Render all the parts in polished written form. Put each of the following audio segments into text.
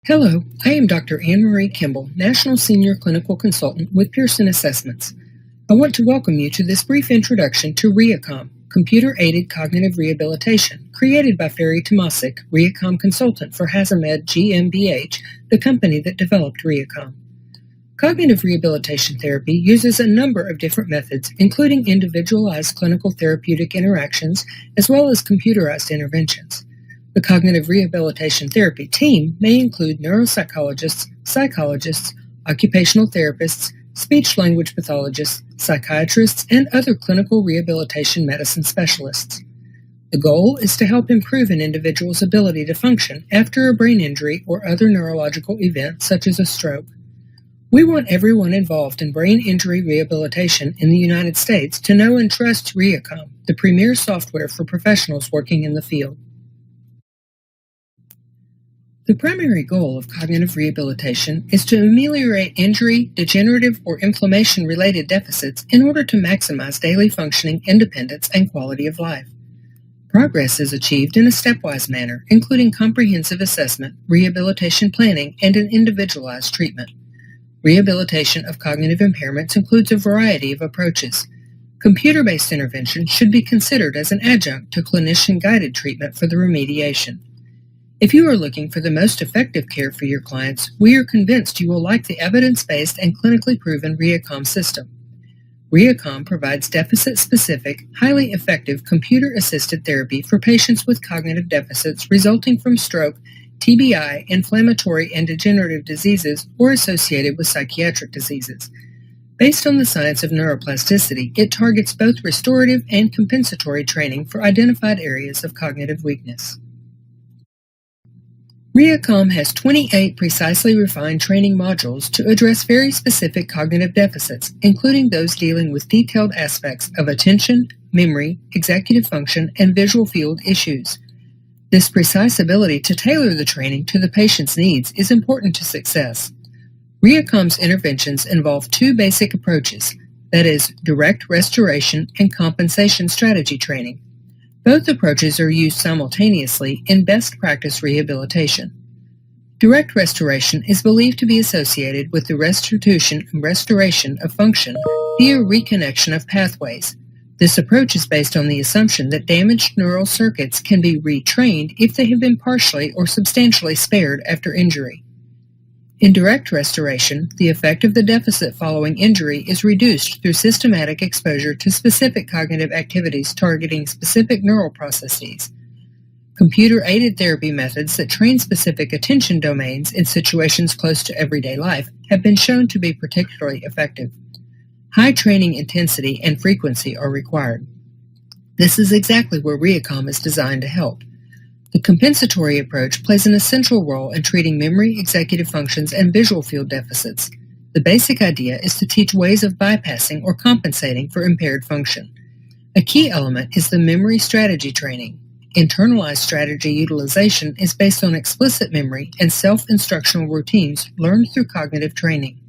Hello, I am Dr. Anne-Marie Kimbell, National Senior Clinical Consultant with Pearson Assessments. I want to welcome you to this brief introduction to RehaCom, Computer-Aided Cognitive Rehabilitation, created by Ferry Tomaszyk, RehaCom consultant for HASOMED GmbH, the company that developed RehaCom. Cognitive rehabilitation therapy uses a number of different methods, including individualized clinical therapeutic interactions, as well as computerized interventions. The cognitive rehabilitation therapy team may include neuropsychologists, psychologists, occupational therapists, speech-language pathologists, psychiatrists, and other clinical rehabilitation medicine specialists. The goal is to help improve an individual's ability to function after a brain injury or other neurological event such as a stroke. We want everyone involved in brain injury rehabilitation in the United States to know and trust RehaCom, the premier software for professionals working in the field. The primary goal of cognitive rehabilitation is to ameliorate injury, degenerative, or inflammation-related deficits in order to maximize daily functioning, independence, and quality of life. Progress is achieved in a stepwise manner, including comprehensive assessment, rehabilitation planning, and an individualized treatment. Rehabilitation of cognitive impairments includes a variety of approaches. Computer-based intervention should be considered as an adjunct to clinician-guided treatment for the remediation. If you are looking for the most effective care for your clients, we are convinced you will like the evidence-based and clinically proven RehaCom system. RehaCom provides deficit-specific, highly effective computer-assisted therapy for patients with cognitive deficits resulting from stroke, TBI, inflammatory and degenerative diseases, or associated with psychiatric diseases. Based on the science of neuroplasticity, it targets both restorative and compensatory training for identified areas of cognitive weakness. RehaCom has 28 precisely refined training modules to address very specific cognitive deficits, including those dealing with detailed aspects of attention, memory, executive function, and visual field issues. This precise ability to tailor the training to the patient's needs is important to success. RehaCom's interventions involve two basic approaches, that is, direct restoration and compensation strategy training. Both approaches are used simultaneously in best practice rehabilitation. Direct restoration is believed to be associated with the restitution and restoration of function via reconnection of pathways. This approach is based on the assumption that damaged neural circuits can be retrained if they have been partially or substantially spared after injury. In direct restoration, the effect of the deficit following injury is reduced through systematic exposure to specific cognitive activities targeting specific neural processes. Computer-aided therapy methods that train specific attention domains in situations close to everyday life have been shown to be particularly effective. High training intensity and frequency are required. This is exactly where RehaCom is designed to help. The compensatory approach plays an essential role in treating memory, executive functions, and visual field deficits. The basic idea is to teach ways of bypassing or compensating for impaired function. A key element is the memory strategy training. Internalized strategy utilization is based on explicit memory and self-instructional routines learned through cognitive training.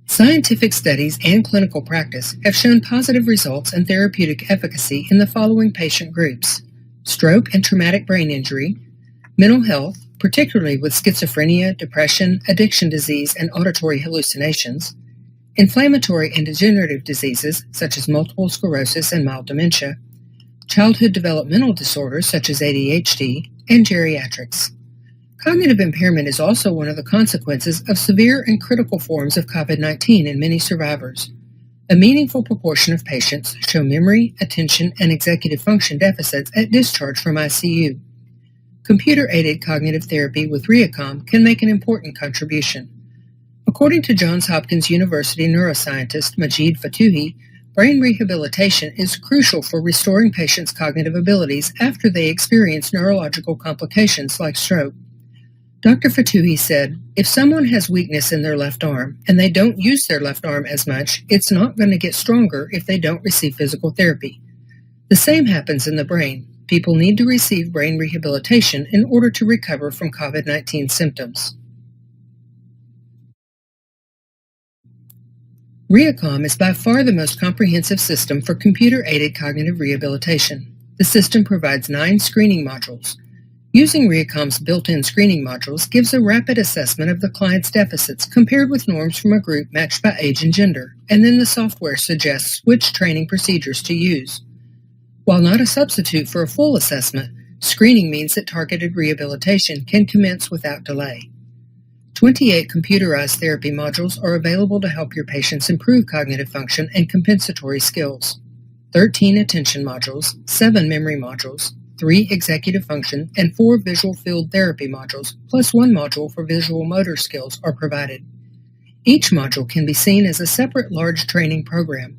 Scientific studies and clinical practice have shown positive results and therapeutic efficacy in the following patient groups: stroke and traumatic brain injury, mental health, particularly with schizophrenia, depression, addiction disease, and auditory hallucinations, inflammatory and degenerative diseases such as multiple sclerosis and mild dementia, childhood developmental disorders such as ADHD, and geriatrics. Cognitive impairment is also one of the consequences of severe and critical forms of COVID-19 in many survivors. A meaningful proportion of patients show memory, attention, and executive function deficits at discharge from ICU. Computer-aided cognitive therapy with RehaCom can make an important contribution. According to Johns Hopkins University neuroscientist Majid Fatouhi, brain rehabilitation is crucial for restoring patients' cognitive abilities after they experience neurological complications like stroke. Dr. Fatouhi said, if someone has weakness in their left arm and they don't use their left arm as much, it's not going to get stronger if they don't receive physical therapy. The same happens in the brain. People need to receive brain rehabilitation in order to recover from COVID-19 symptoms. RehaCom is by far the most comprehensive system for computer-aided cognitive rehabilitation. The system provides 9 screening modules. Using RehaCom's built-in screening modules gives a rapid assessment of the client's deficits compared with norms from a group matched by age and gender, and then the software suggests which training procedures to use. While not a substitute for a full assessment, screening means that targeted rehabilitation can commence without delay. 28 computerized therapy modules are available to help your patients improve cognitive function and compensatory skills. 13 attention modules, 7 memory modules, 3 executive function, and 4 visual field therapy modules, plus 1 module for visual motor skills are provided. Each module can be seen as a separate large training program.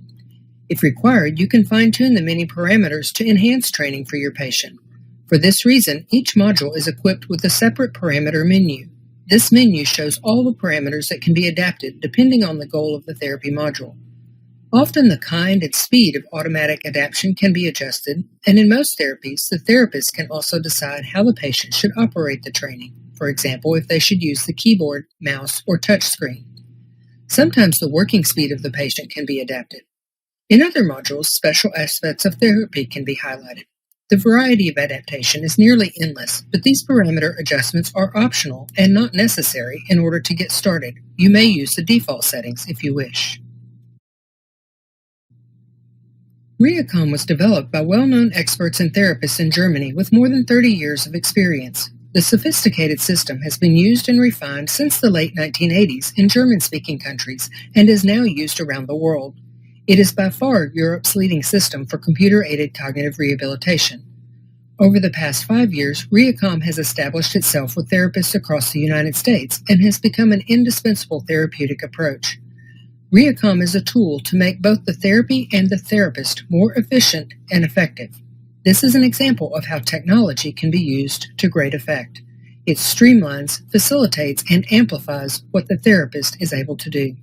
If required, you can fine-tune the many parameters to enhance training for your patient. For this reason, each module is equipped with a separate parameter menu. This menu shows all the parameters that can be adapted depending on the goal of the therapy module. Often the kind and speed of automatic adaptation can be adjusted, and in most therapies, the therapist can also decide how the patient should operate the training. For example, if they should use the keyboard, mouse, or touch screen. Sometimes the working speed of the patient can be adapted. In other modules, special aspects of therapy can be highlighted. The variety of adaptation is nearly endless, but these parameter adjustments are optional and not necessary in order to get started. You may use the default settings if you wish. RehaCom was developed by well-known experts and therapists in Germany with more than 30 years of experience. The sophisticated system has been used and refined since the late 1980s in German-speaking countries and is now used around the world. It is by far Europe's leading system for computer-aided cognitive rehabilitation. Over the past 5 years, RehaCom has established itself with therapists across the United States and has become an indispensable therapeutic approach. RehaCom is a tool to make both the therapy and the therapist more efficient and effective. This is an example of how technology can be used to great effect. It streamlines, facilitates, and amplifies what the therapist is able to do.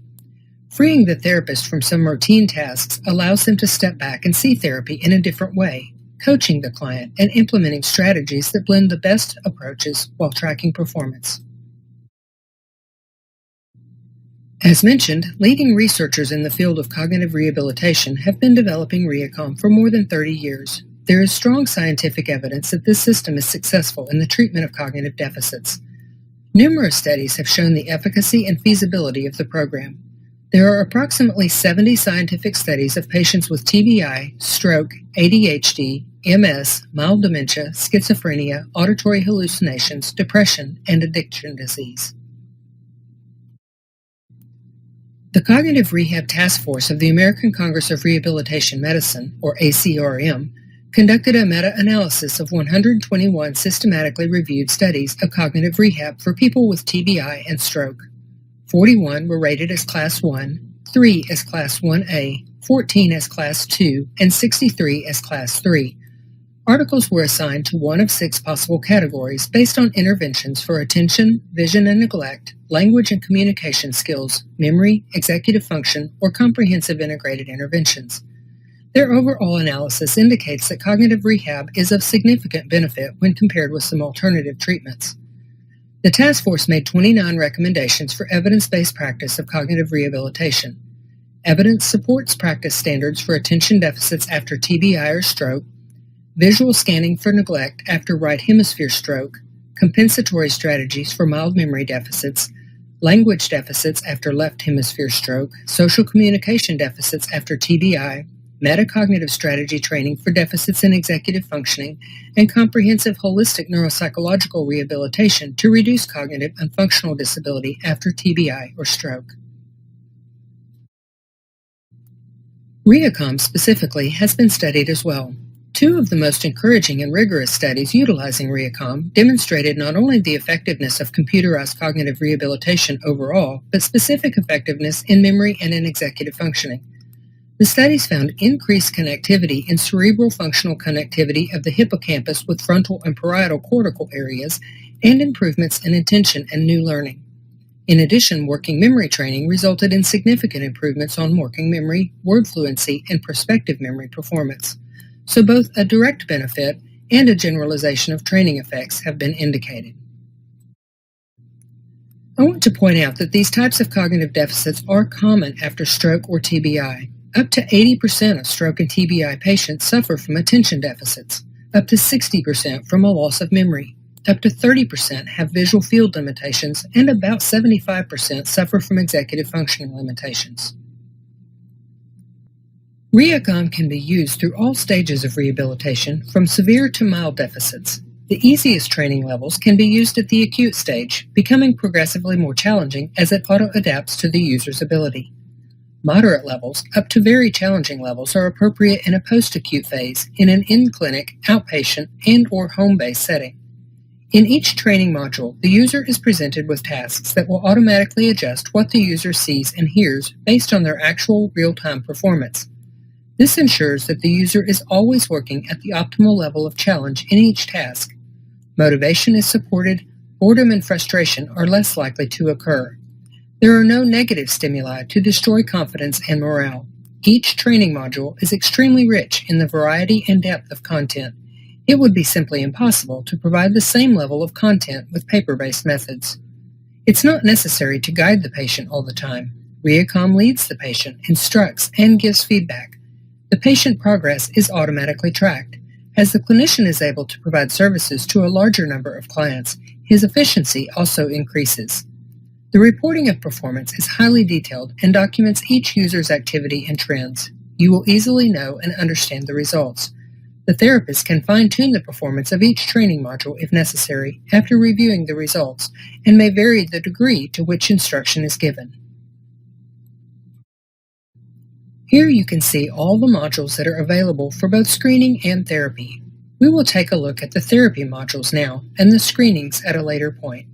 Freeing the therapist from some routine tasks allows them to step back and see therapy in a different way, coaching the client and implementing strategies that blend the best approaches while tracking performance. As mentioned, leading researchers in the field of cognitive rehabilitation have been developing RehaCom for more than 30 years. There is strong scientific evidence that this system is successful in the treatment of cognitive deficits. Numerous studies have shown the efficacy and feasibility of the program. There are approximately 70 scientific studies of patients with TBI, stroke, ADHD, MS, mild dementia, schizophrenia, auditory hallucinations, depression, and addiction disease. The Cognitive Rehab Task Force of the American Congress of Rehabilitation Medicine, or ACRM, conducted a meta-analysis of 121 systematically reviewed studies of cognitive rehab for people with TBI and stroke. 41 were rated as Class 1, 3 as Class 1A, 14 as Class 2, and 63 as Class 3. Articles were assigned to one of 6 possible categories based on interventions for attention, vision and neglect, language and communication skills, memory, executive function, or comprehensive integrated interventions. Their overall analysis indicates that cognitive rehab is of significant benefit when compared with some alternative treatments. The task force made 29 recommendations for evidence-based practice of cognitive rehabilitation. Evidence supports practice standards for attention deficits after TBI or stroke, visual scanning for neglect after right hemisphere stroke, compensatory strategies for mild memory deficits, language deficits after left hemisphere stroke, social communication deficits after TBI, metacognitive strategy training for deficits in executive functioning, and comprehensive holistic neuropsychological rehabilitation to reduce cognitive and functional disability after TBI or stroke. RehaCom specifically has been studied as well. 2 of the most encouraging and rigorous studies utilizing RehaCom demonstrated not only the effectiveness of computerized cognitive rehabilitation overall, but specific effectiveness in memory and in executive functioning. The studies found increased connectivity in cerebral functional connectivity of the hippocampus with frontal and parietal cortical areas, and improvements in attention and new learning. In addition, working memory training resulted in significant improvements on working memory, word fluency, and prospective memory performance. So both a direct benefit and a generalization of training effects have been indicated. I want to point out that these types of cognitive deficits are common after stroke or TBI. Up to 80% of stroke and TBI patients suffer from attention deficits, up to 60% from a loss of memory. Up to 30% have visual field limitations, and about 75% suffer from executive functioning limitations. RehaCom can be used through all stages of rehabilitation, from severe to mild deficits. The easiest training levels can be used at the acute stage, becoming progressively more challenging as it auto-adapts to the user's ability. Moderate levels, up to very challenging levels, are appropriate in a post-acute phase in an in-clinic, outpatient, and/or home-based setting. In each training module, the user is presented with tasks that will automatically adjust what the user sees and hears based on their actual real-time performance. This ensures that the user is always working at the optimal level of challenge in each task. Motivation is supported, boredom and frustration are less likely to occur. There are no negative stimuli to destroy confidence and morale. Each training module is extremely rich in the variety and depth of content. It would be simply impossible to provide the same level of content with paper-based methods. It's not necessary to guide the patient all the time. RehaCom leads the patient, instructs, and gives feedback. The patient progress is automatically tracked. As the clinician is able to provide services to a larger number of clients, his efficiency also increases. The reporting of performance is highly detailed and documents each user's activity and trends. You will easily know and understand the results. The therapist can fine-tune the performance of each training module if necessary after reviewing the results, and may vary the degree to which instruction is given. Here you can see all the modules that are available for both screening and therapy. We will take a look at the therapy modules now and the screenings at a later point.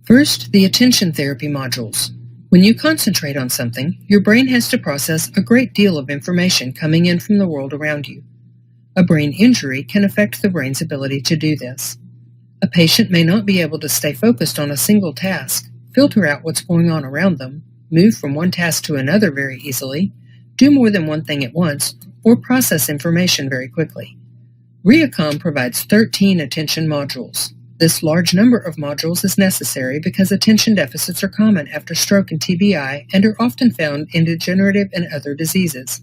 First, the attention therapy modules. When you concentrate on something, your brain has to process a great deal of information coming in from the world around you. A brain injury can affect the brain's ability to do this. A patient may not be able to stay focused on a single task, filter out what's going on around them, move from one task to another very easily, do more than one thing at once, or process information very quickly. RehaCom provides 13 attention modules. This large number of modules is necessary because attention deficits are common after stroke and TBI and are often found in degenerative and other diseases.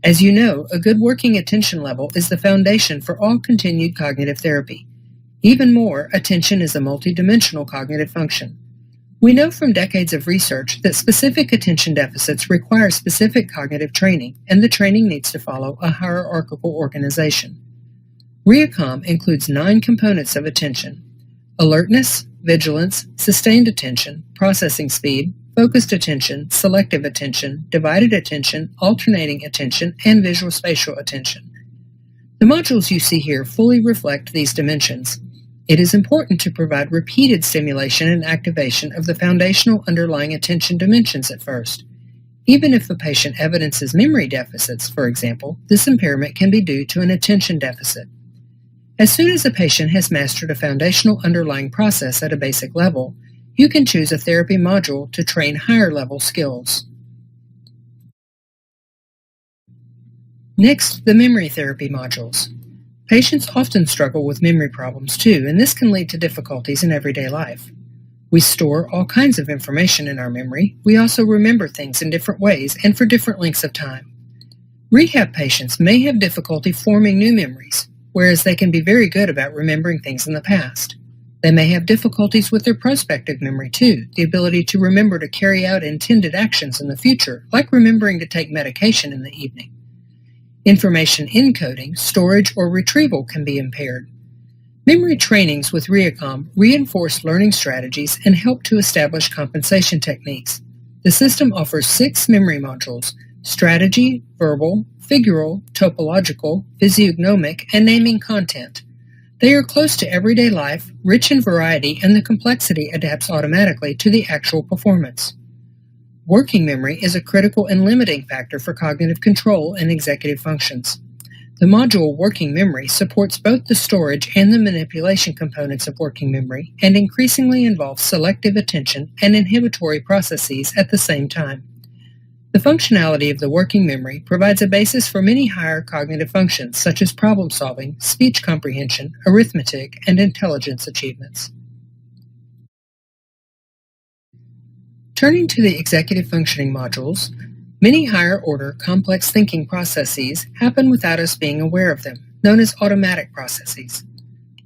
As you know, a good working attention level is the foundation for all continued cognitive therapy. Even more, attention is a multidimensional cognitive function. We know from decades of research that specific attention deficits require specific cognitive training, and the training needs to follow a hierarchical organization. RehaCom includes 9 components of attention: alertness, vigilance, sustained attention, processing speed, focused attention, selective attention, divided attention, alternating attention, and visual spatial attention. The modules you see here fully reflect these dimensions. It is important to provide repeated stimulation and activation of the foundational underlying attention dimensions at first. Even if a patient evidences memory deficits, for example, this impairment can be due to an attention deficit. As soon as a patient has mastered a foundational underlying process at a basic level, you can choose a therapy module to train higher-level skills. Next, the memory therapy modules. Patients often struggle with memory problems too, and this can lead to difficulties in everyday life. We store all kinds of information in our memory. We also remember things in different ways and for different lengths of time. Rehab patients may have difficulty forming new memories, whereas they can be very good about remembering things in the past. They may have difficulties with their prospective memory too, the ability to remember to carry out intended actions in the future, like remembering to take medication in the evening. Information encoding, storage, or retrieval can be impaired. Memory trainings with RehaCom reinforce learning strategies and help to establish compensation techniques. The system offers 6 memory modules: strategy, verbal, figural, topological, physiognomic, and naming content. They are close to everyday life, rich in variety, and the complexity adapts automatically to the actual performance. Working memory is a critical and limiting factor for cognitive control and executive functions. The module Working Memory supports both the storage and the manipulation components of working memory and increasingly involves selective attention and inhibitory processes at the same time. The functionality of the working memory provides a basis for many higher cognitive functions such as problem-solving, speech comprehension, arithmetic, and intelligence achievements. Turning to the executive functioning modules, many higher-order complex thinking processes happen without us being aware of them. known as automatic processes.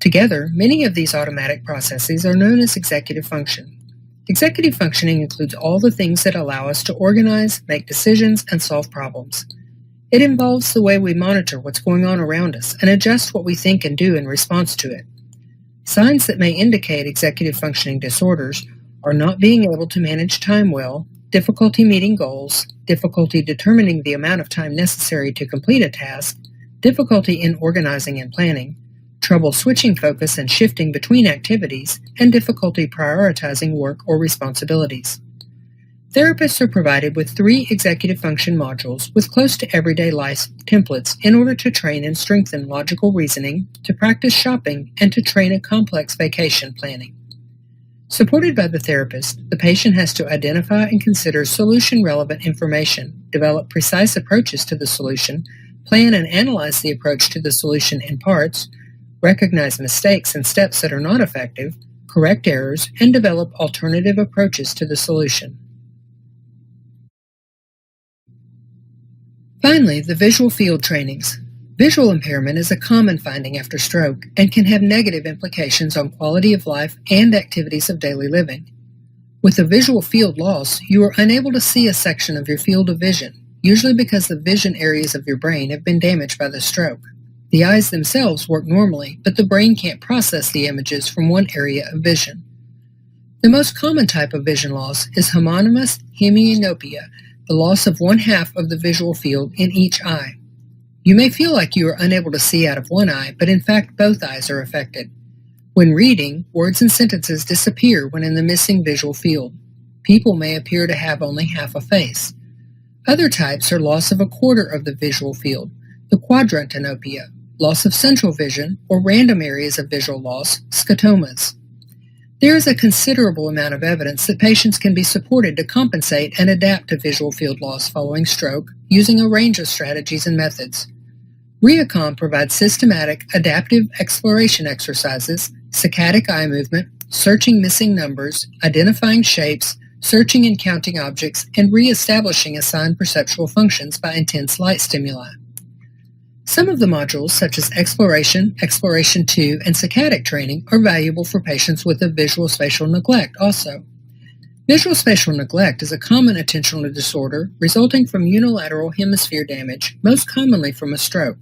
Together, many of these automatic processes are known as executive function. Executive functioning includes all the things that allow us to organize, make decisions, and solve problems. It involves the way we monitor what's going on around us and adjust what we think and do in response to it. Signs that may indicate executive functioning disorders are not being able to manage time well, difficulty meeting goals, difficulty determining the amount of time necessary to complete a task, difficulty in organizing and planning, trouble switching focus and shifting between activities, and difficulty prioritizing work or responsibilities. Therapists are provided with 3 executive function modules with close to everyday life templates in order to train and strengthen logical reasoning, to practice shopping, and to train a complex vacation planning. Supported by the therapist, the patient has to identify and consider solution-relevant information, develop precise approaches to the solution, plan and analyze the approach to the solution in parts, recognize mistakes and steps that are not effective, correct errors, and develop alternative approaches to the solution. Finally, the visual field trainings. Visual impairment is a common finding after stroke and can have negative implications on quality of life and activities of daily living. With a visual field loss, you are unable to see a section of your field of vision, usually because the vision areas of your brain have been damaged by the stroke. The eyes themselves work normally, but the brain can't process the images from one area of vision. The most common type of vision loss is homonymous hemianopia, the loss of 1/2 of the visual field in each eye. You may feel like you are unable to see out of one eye, but in fact both eyes are affected. When reading, words and sentences disappear when in the missing visual field. People may appear to have only half a face. Other types are loss of 1/4 of the visual field, the quadrantanopia, loss of central vision, or random areas of visual loss, scotomas. There is a considerable amount of evidence that patients can be supported to compensate and adapt to visual field loss following stroke using a range of strategies and methods. RehaCom provides systematic adaptive exploration exercises, saccadic eye movement, searching missing numbers, identifying shapes, searching and counting objects, and re-establishing assigned perceptual functions by intense light stimuli. Some of the modules, such as Exploration, Exploration 2, and Saccadic training, are valuable for patients with a visual spatial neglect also. Visual spatial neglect is a common attentional disorder resulting from unilateral hemisphere damage, most commonly from a stroke.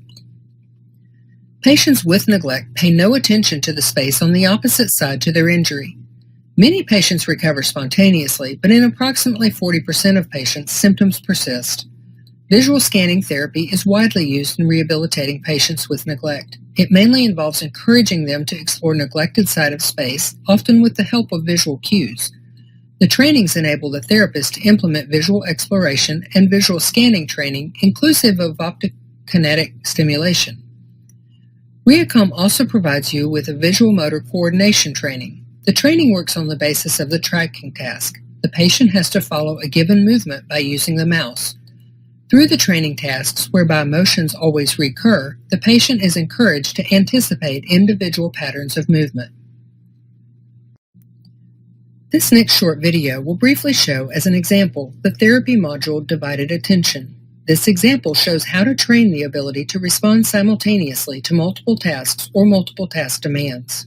Patients with neglect pay no attention to the space on the opposite side to their injury. Many patients recover spontaneously, but in approximately 40% of patients, symptoms persist. Visual scanning therapy is widely used in rehabilitating patients with neglect. It mainly involves encouraging them to explore neglected side of space, often with the help of visual cues. The trainings enable the therapist to implement visual exploration and visual scanning training, inclusive of optokinetic stimulation. RehaCom also provides you with a visual motor coordination training. The training works on the basis of the tracking task. The patient has to follow a given movement by using the mouse. Through the training tasks, whereby motions always recur, the patient is encouraged to anticipate individual patterns of movement. This next short video will briefly show as an example the therapy module Divided Attention. This example shows how to train the ability to respond simultaneously to multiple tasks or multiple task demands.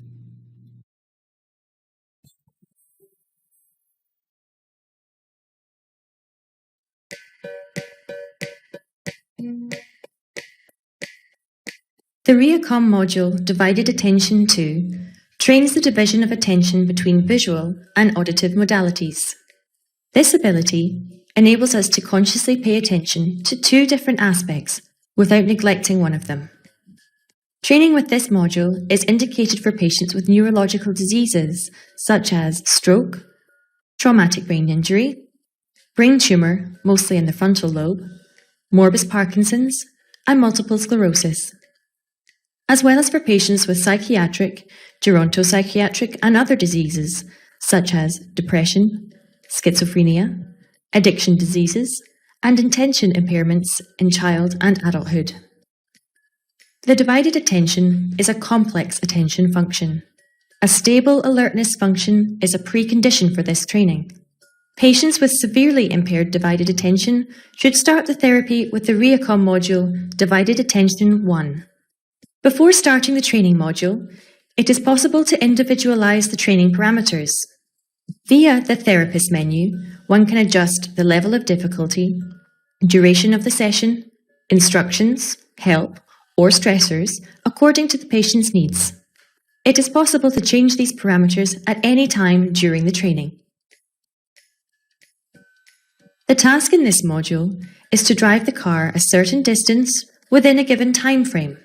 The RehaCom module Divided Attention 2 trains the division of attention between visual and auditive modalities. This ability enables us to consciously pay attention to 2 different aspects without neglecting one of them. Training with this module is indicated for patients with neurological diseases such as stroke, traumatic brain injury, brain tumour, mostly in the frontal lobe, morbus Parkinson's, and multiple sclerosis, as well as for patients with psychiatric, gerontopsychiatric, and other diseases such as depression, schizophrenia, addiction diseases, and attention impairments in child and adulthood. The divided attention is a complex attention function. A stable alertness function is a precondition for this training. Patients with severely impaired divided attention should start the therapy with the RehaCom module Divided Attention 1. Before starting the training module, it is possible to individualize the training parameters. Via the Therapist menu, one can adjust the level of difficulty, duration of the session, instructions, help, or stressors according to the patient's needs. It is possible to change these parameters at any time during the training. The task in this module is to drive the car a certain distance within a given time frame.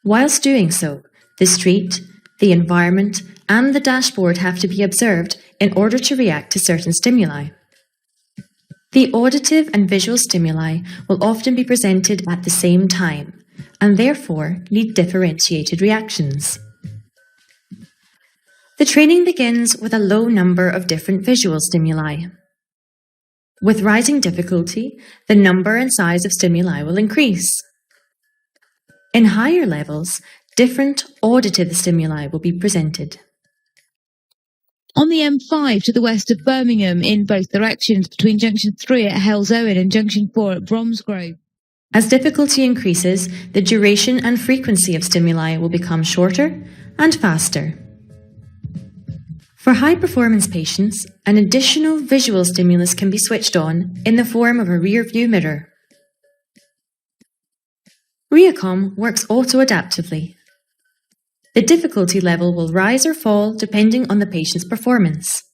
Whilst doing so, the street, the environment, and the dashboard have to be observed in order to react to certain stimuli. The auditive and visual stimuli will often be presented at the same time, and therefore need differentiated reactions. The training begins with a low number of different visual stimuli. With rising difficulty, the number and size of stimuli will increase. In higher levels, different auditive stimuli will be presented. On the M5 to the west of Birmingham in both directions between Junction 3 at Halesowen and Junction 4 at Bromsgrove. As difficulty increases, the duration and frequency of stimuli will become shorter and faster. For high-performance patients, an additional visual stimulus can be switched on in the form of a rear-view mirror. RehaCom works auto-adaptively. The difficulty level will rise or fall depending on the patient's performance.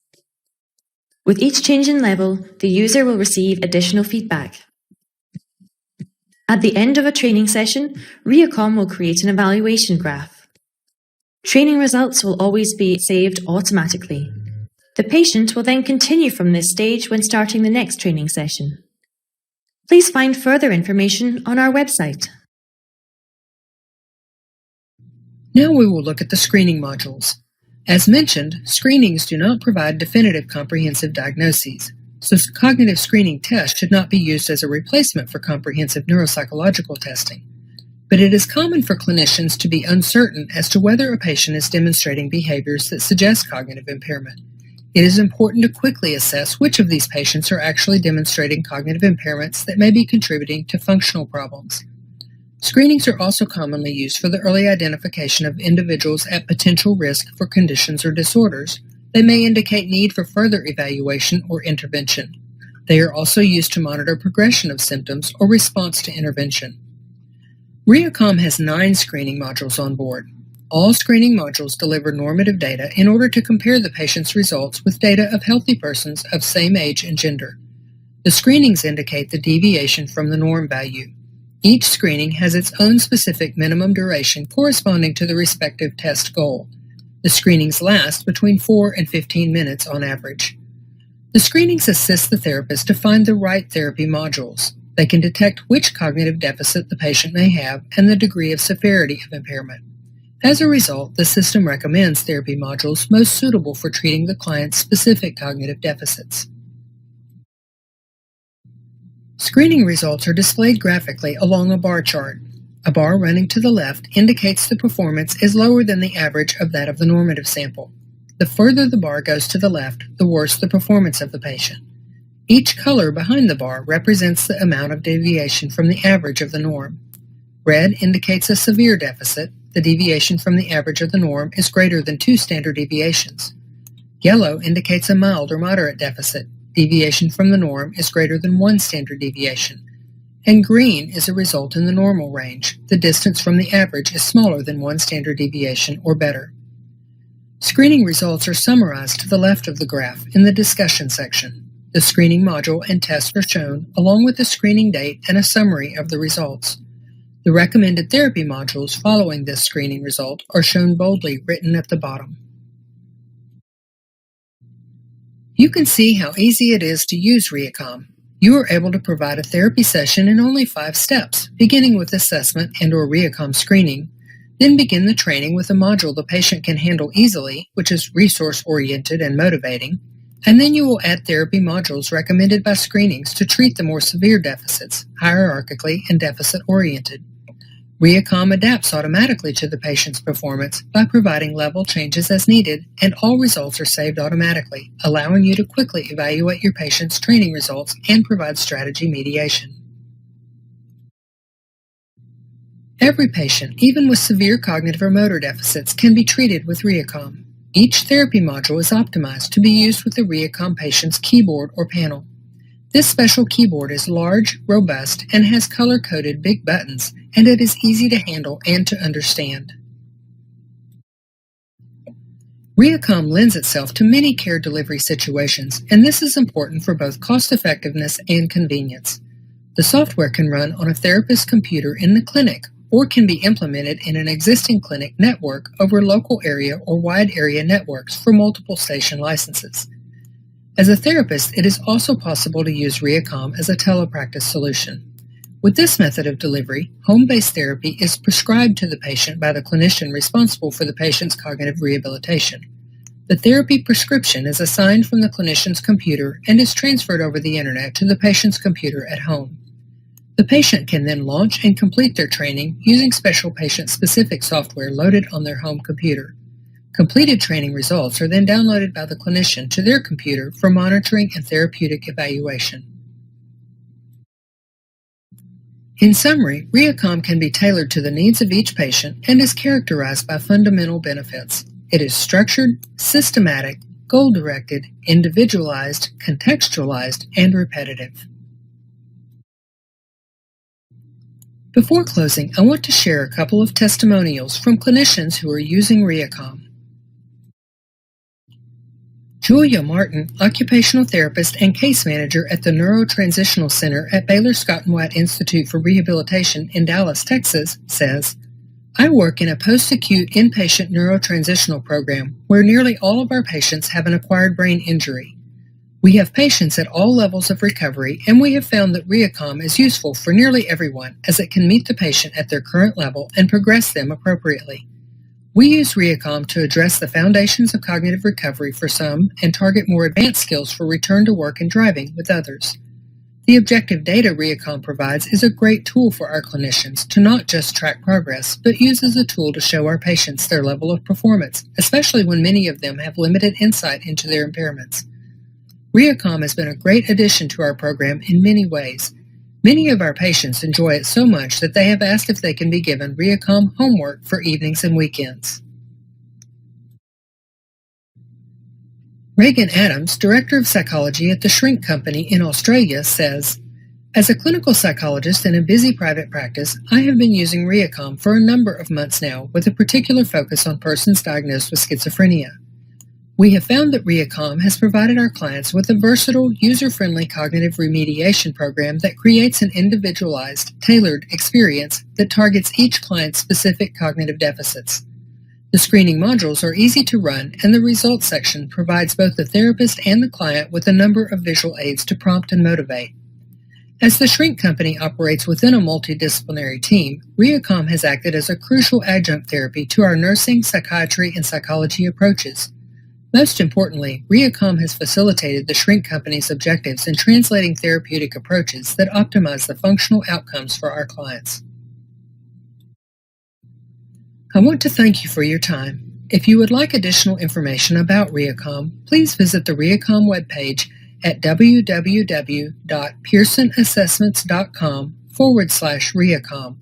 With each change in level, the user will receive additional feedback. At the end of a training session, RehaCom will create an evaluation graph. Training results will always be saved automatically. The patient will then continue from this stage when starting the next training session. Please find further information on our website. Now we will look at the screening modules. As mentioned, screenings do not provide definitive comprehensive diagnoses, so cognitive screening tests should not be used as a replacement for comprehensive neuropsychological testing. But it is common for clinicians to be uncertain as to whether a patient is demonstrating behaviors that suggest cognitive impairment. It is important to quickly assess which of these patients are actually demonstrating cognitive impairments that may be contributing to functional problems. Screenings are also commonly used for the early identification of individuals at potential risk for conditions or disorders that may indicate need for further evaluation or intervention. They are also used to monitor progression of symptoms or response to intervention. RehaCom has 9 screening modules on board. All screening modules deliver normative data in order to compare the patient's results with data of healthy persons of same age and gender. The screenings indicate the deviation from the norm value. Each screening has its own specific minimum duration corresponding to the respective test goal. The screenings last between 4 and 15 minutes on average. The screenings assist the therapist to find the right therapy modules. They can detect which cognitive deficit the patient may have and the degree of severity of impairment. As a result, the system recommends therapy modules most suitable for treating the client's specific cognitive deficits. Screening results are displayed graphically along a bar chart. A bar running to the left indicates the performance is lower than the average of that of the normative sample. The further the bar goes to the left, the worse the performance of the patient. Each color behind the bar represents the amount of deviation from the average of the norm. Red indicates a severe deficit. The deviation from the average of the norm is greater than 2 standard deviations. Yellow indicates a mild or moderate deficit. Deviation from the norm is greater than 1 standard deviation. And green is a result in the normal range. The distance from the average is smaller than 1 standard deviation or better. Screening results are summarized to the left of the graph in the discussion section. The screening module and test are shown, along with the screening date and a summary of the results. The recommended therapy modules following this screening result are shown boldly written at the bottom. You can see how easy it is to use RehaCom. You are able to provide a therapy session in only 5 steps, beginning with assessment and/or RehaCom screening, then begin the training with a module the patient can handle easily, which is resource-oriented and motivating, and then you will add therapy modules recommended by screenings to treat the more severe deficits, hierarchically and deficit-oriented. RehaCom adapts automatically to the patient's performance by providing level changes as needed, and all results are saved automatically, allowing you to quickly evaluate your patient's training results and provide strategy mediation. Every patient, even with severe cognitive or motor deficits, can be treated with RehaCom. Each therapy module is optimized to be used with the RehaCom patient's keyboard or panel. This special keyboard is large, robust, and has color-coded big buttons, and it is easy to handle and to understand. RehaCom lends itself to many care delivery situations, and this is important for both cost-effectiveness and convenience. The software can run on a therapist's computer in the clinic or can be implemented in an existing clinic network over local area or wide area networks for multiple station licenses. As a therapist, it is also possible to use RehaCom as a telepractice solution. With this method of delivery, home-based therapy is prescribed to the patient by the clinician responsible for the patient's cognitive rehabilitation. The therapy prescription is assigned from the clinician's computer and is transferred over the internet to the patient's computer at home. The patient can then launch and complete their training using special patient-specific software loaded on their home computer. Completed training results are then downloaded by the clinician to their computer for monitoring and therapeutic evaluation. In summary, RehaCom can be tailored to the needs of each patient and is characterized by fundamental benefits. It is structured, systematic, goal-directed, individualized, contextualized, and repetitive. Before closing, I want to share a couple of testimonials from clinicians who are using RehaCom. Julia Martin, occupational therapist and case manager at the Neurotransitional Center at Baylor Scott & White Institute for Rehabilitation in Dallas, Texas, says, "I work in a post-acute inpatient neurotransitional program where nearly all of our patients have an acquired brain injury. We have patients at all levels of recovery, and we have found that RehaCom is useful for nearly everyone as it can meet the patient at their current level and progress them appropriately. We use RehaCom to address the foundations of cognitive recovery for some and target more advanced skills for return to work and driving with others. The objective data RehaCom provides is a great tool for our clinicians to not just track progress, but use as a tool to show our patients their level of performance, especially when many of them have limited insight into their impairments. RehaCom has been a great addition to our program in many ways. Many of our patients enjoy it so much that they have asked if they can be given RehaCom homework for evenings and weekends." Reagan Adams, Director of Psychology at the Shrink Company in Australia, says, "As a clinical psychologist in a busy private practice, I have been using RehaCom for a number of months now with a particular focus on persons diagnosed with schizophrenia. We have found that RehaCom has provided our clients with a versatile, user-friendly cognitive remediation program that creates an individualized, tailored experience that targets each client's specific cognitive deficits. The screening modules are easy to run, and the results section provides both the therapist and the client with a number of visual aids to prompt and motivate. As the Shrink Company operates within a multidisciplinary team, RehaCom has acted as a crucial adjunct therapy to our nursing, psychiatry, and psychology approaches. Most importantly, RehaCom has facilitated the Shrink Company's objectives in translating therapeutic approaches that optimize the functional outcomes for our clients." I want to thank you for your time. If you would like additional information about RehaCom, please visit the RehaCom webpage at www.pearsonassessments.com/RehaCom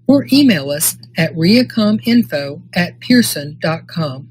or email us at rehacominfo@pearson.com.